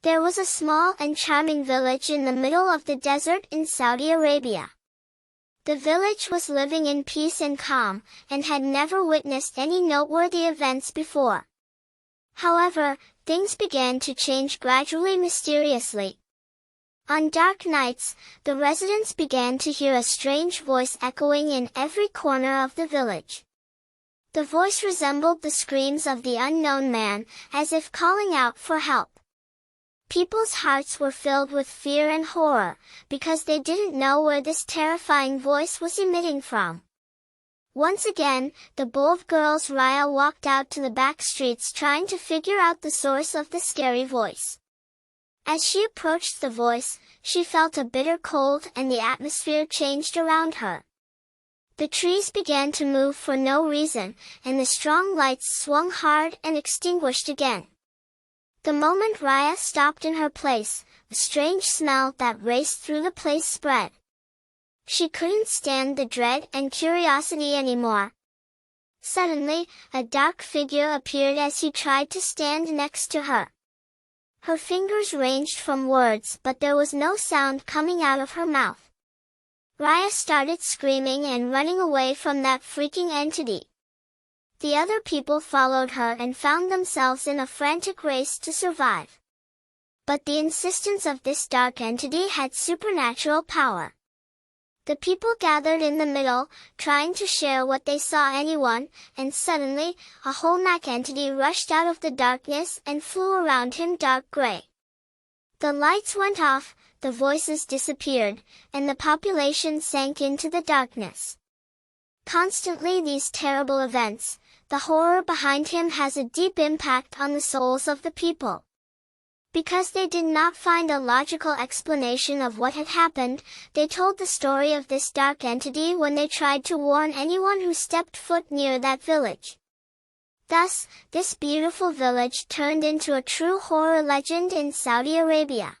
There was a small and charming village in the middle of the desert in Saudi Arabia. The village was living in peace and calm, and had never witnessed any noteworthy events before. However, things began to change gradually mysteriously. On dark nights, the residents began to hear a strange voice echoing in every corner of the village. The voice resembled the screams of the unknown man, as if calling out for help. People's hearts were filled with fear and horror, because they didn't know where this terrifying voice was emitting from. Once again, the bold girls Raya walked out to the back streets trying to figure out the source of the scary voice. As she approached the voice, she felt a bitter cold and the atmosphere changed around her. The trees began to move for no reason, and the strong lights swung hard and extinguished again. The moment Raya stopped in her place, a strange smell that raced through the place spread. She couldn't stand the dread and curiosity anymore. Suddenly, a dark figure appeared as he tried to stand next to her. Her fingers ranged from words, but there was no sound coming out of her mouth. Raya started screaming and running away from that freaking entity. The other people followed her and found themselves in a frantic race to survive. But the insistence of this dark entity had supernatural power. The people gathered in the middle, trying to share what they saw anyone, and suddenly, a whole black entity rushed out of the darkness and flew around him dark gray. The lights went off, the voices disappeared, and the population sank into the darkness. Constantly these terrible events, the horror behind him has a deep impact on the souls of the people. Because they did not find a logical explanation of what had happened, they told the story of this dark entity when they tried to warn anyone who stepped foot near that village. Thus, this beautiful village turned into a true horror legend in Saudi Arabia.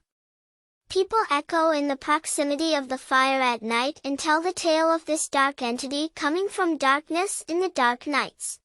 People echo in the proximity of the fire at night and tell the tale of this dark entity coming from darkness in the dark nights.